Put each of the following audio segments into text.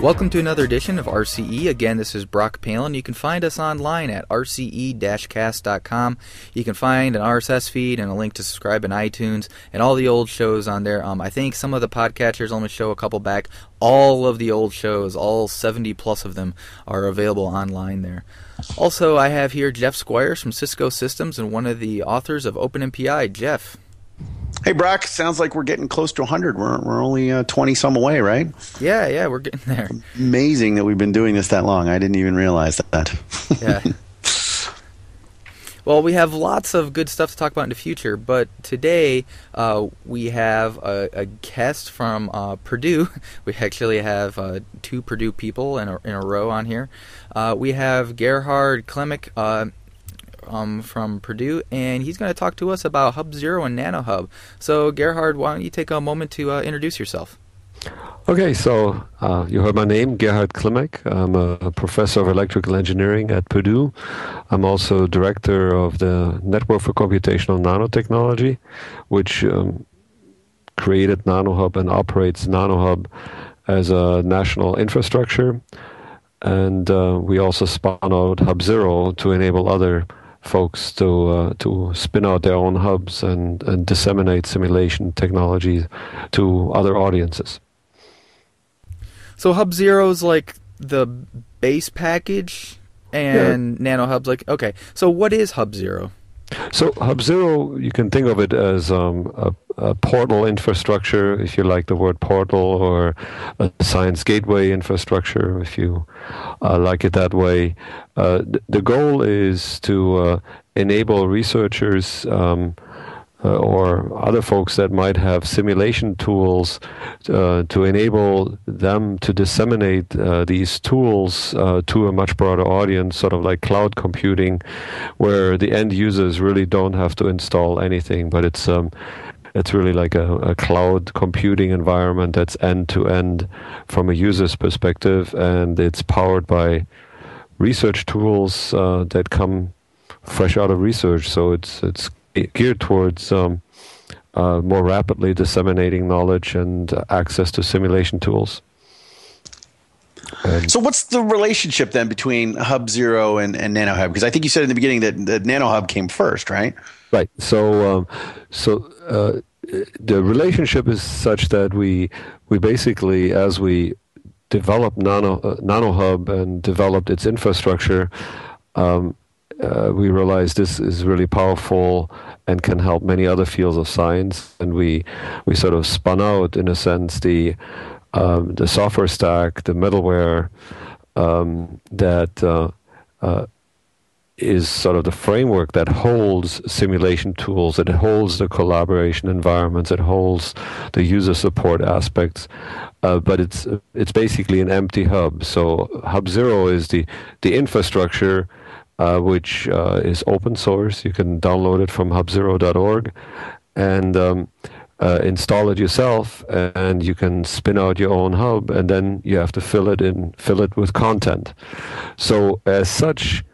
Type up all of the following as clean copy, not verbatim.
Welcome to another edition of RCE. Again, this is Brock Palen. You can find us online at rce-cast.com. You can find an RSS feed and a link to subscribe in iTunes and all the old shows on there. I think some of the podcatchers only show a couple back. All of the old shows, all 70 plus of them, are available online there. Also, I have here Jeff Squyres from Cisco Systems and one of the authors of OpenMPI. Jeff. Hey, Brock, sounds like we're getting close to 100. We're only 20-some away, right? Yeah, we're getting there. Amazing that we've been doing this that long. I didn't even realize that. Yeah. Well, we have lots of good stuff to talk about in the future, but today we have a guest from Purdue. We actually have two Purdue people in a row on here. We have Gerhard Klimeck from Purdue, and he's going to talk to us about HUBzero and nanoHUB. So, Gerhard, why don't you take a moment to introduce yourself? Okay, so you heard my name, Gerhard Klimeck. I'm a professor of electrical engineering at Purdue. I'm also director of the Network for Computational Nanotechnology, which created nanoHUB and operates nanoHUB as a national infrastructure. And we also spun out HUBzero to enable other folks to spin out their own hubs and disseminate simulation technology to other audiences. So HUBzero is like the base package, and nanoHUB's like, okay. So what is HUBzero? So HUBzero, you can think of it as a portal infrastructure, if you like the word portal, or a science gateway infrastructure, if you like it that way. The goal is to enable researchers or other folks that might have simulation tools to enable them to disseminate these tools to a much broader audience, sort of like cloud computing, where the end users really don't have to install anything, but it's really like a cloud computing environment that's end-to-end from a user's perspective, and it's powered by research tools that come fresh out of research. So it's geared towards more rapidly disseminating knowledge and access to simulation tools. So what's the relationship then between HUBzero and nanoHUB? Because I think you said in the beginning that nanoHUB came first, right? Right. So the relationship is such that we basically, as we developed nanoHUB and developed its infrastructure, we realized this is really powerful and can help many other fields of science, and we sort of spun out, in a sense, the software stack, the middleware that is sort of the framework that holds simulation tools, it holds the collaboration environments, it holds the user support aspects, but it's basically an empty hub. So HUBzero is the infrastructure, which is open source. You can download it from hubzero.org and install it yourself, and you can spin out your own hub, and then you have to fill it with content. So as such,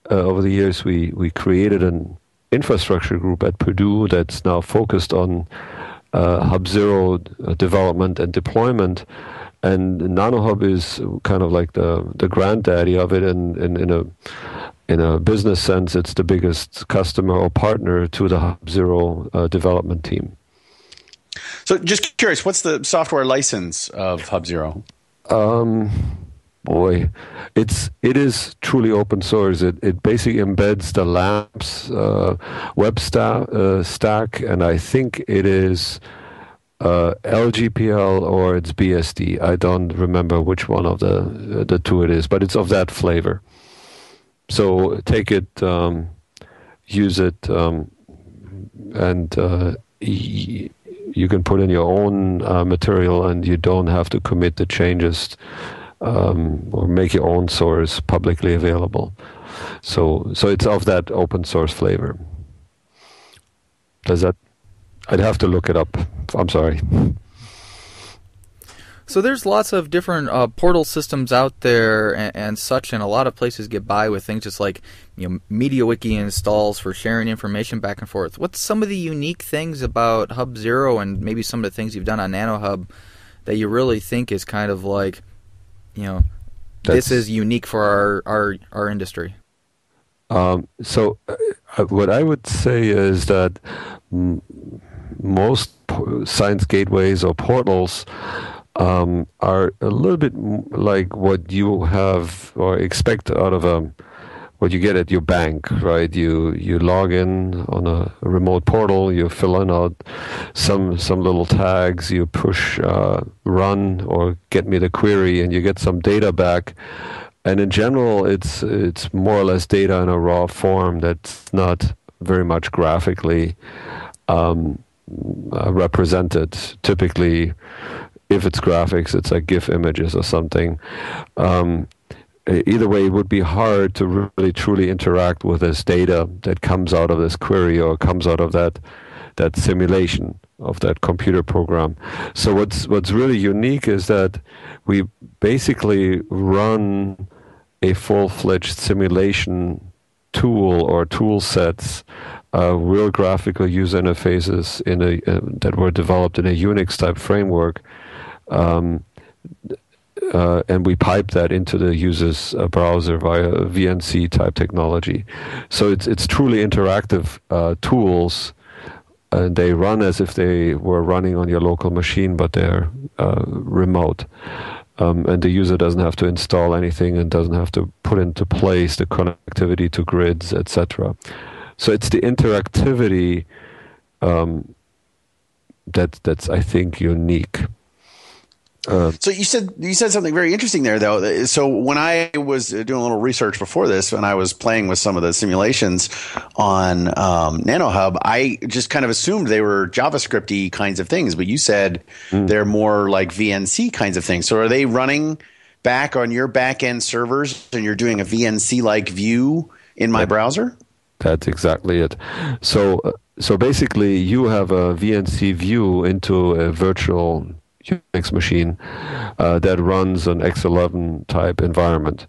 over the years, we created an infrastructure group at Purdue that's now focused on HUBzero development and deployment. And nanoHUB is kind of like the granddaddy of it, and in a business sense, it's the biggest customer or partner to the HUBzero development team. So just curious, what's the software license of HUBzero? Boy, it is truly open source. It basically embeds the labs web stack, and I think it is LGPL or it's BSD. I don't remember which one of the two it is, but it's of that flavor. So take it, use it, and you can put in your own material, and you don't have to commit the changes or make your own source publicly available. So it's of that open source flavor. Does that? I'd have to look it up. I'm sorry. So there's lots of different portal systems out there and such, and a lot of places get by with things just like MediaWiki installs for sharing information back and forth. What's some of the unique things about HUBzero and maybe some of the things you've done on nanoHUB that you really think is kind of like this is unique for our industry? So what I would say is that most science gateways or portals are a little bit like what you have or expect out of what you get at your bank, right? You log in on a remote portal, you fill in out some little tags, you push run or get me the query, and you get some data back. And in general, it's more or less data in a raw form that's not very much graphically represented. Typically, if it's graphics, it's like GIF images or something. Either way, it would be hard to really truly interact with this data that comes out of this query or comes out of that simulation of that computer program. So what's really unique is that we basically run a full-fledged simulation tool or tool sets, real graphical user interfaces that were developed in a Unix type framework. And we pipe that into the user's browser via VNC type technology. So it's truly interactive tools, and they run as if they were running on your local machine, but they're remote. And the user doesn't have to install anything and doesn't have to put into place the connectivity to grids, etc. So it's the interactivity that's I think unique. So you said something very interesting there, though. So when I was doing a little research before this, when I was playing with some of the simulations on nanoHUB, I just kind of assumed they were JavaScript-y kinds of things. But you said they're more like VNC kinds of things. So are they running back on your back-end servers, and you're doing a VNC-like view in my browser? That's exactly it. So basically, you have a VNC view into a virtual Unix machine that runs an X11 type environment.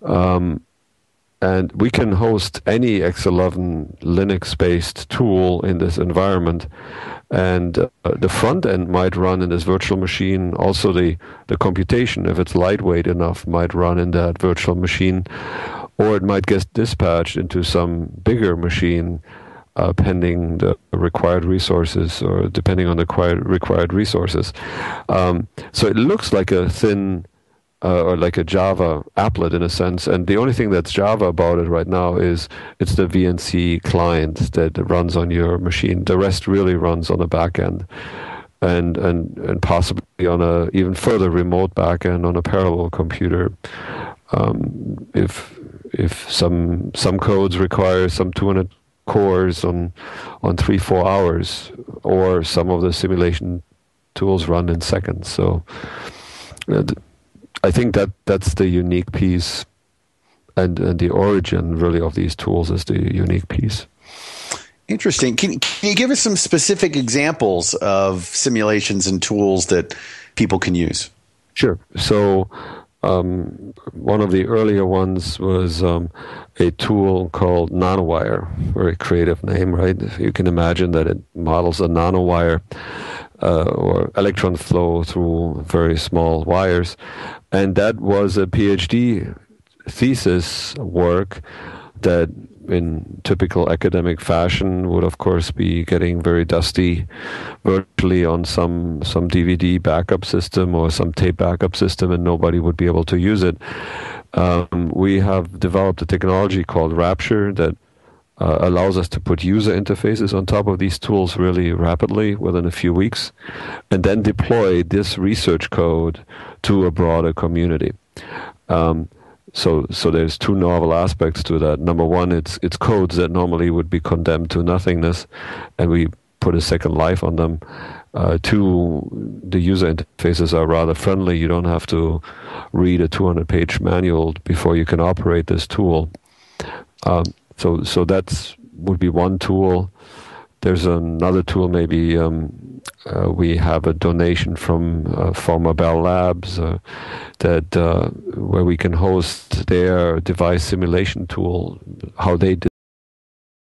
And we can host any X11 Linux-based tool in this environment. And the front end might run in this virtual machine. Also, the computation, if it's lightweight enough, might run in that virtual machine. Or it might get dispatched into some bigger machine pending the required resources or depending on the required resources. So it looks like a thin or like a Java applet in a sense. And the only thing that's Java about it right now is it's the VNC client that runs on your machine. The rest really runs on the back end and possibly on a even further remote back end on a parallel computer. If some codes require some 200 cores on 3-4 hours, or some of the simulation tools run in seconds. So I think that's the unique piece, and the origin really of these tools is the unique piece. Interesting. Can you give us some specific examples of simulations and tools that people can use? Sure. So one of the earlier ones was a tool called NanoWire. Very creative name, right? You can imagine that it models a nanowire or electron flow through very small wires. And that was a PhD thesis work that in typical academic fashion would of course be getting very dusty virtually on some DVD backup system or some tape backup system, and nobody would be able to use it. We have developed a technology called Rapture that allows us to put user interfaces on top of these tools really rapidly within a few weeks, and then deploy this research code to a broader community. So there's two novel aspects to that. Number one, it's codes that normally would be condemned to nothingness, and we put a second life on them. Two, the user interfaces are rather friendly. You don't have to read a 200-page manual before you can operate this tool. So that's would be one tool. There's another tool, maybe we have a donation from former Bell Labs that where we can host their device simulation tool, how they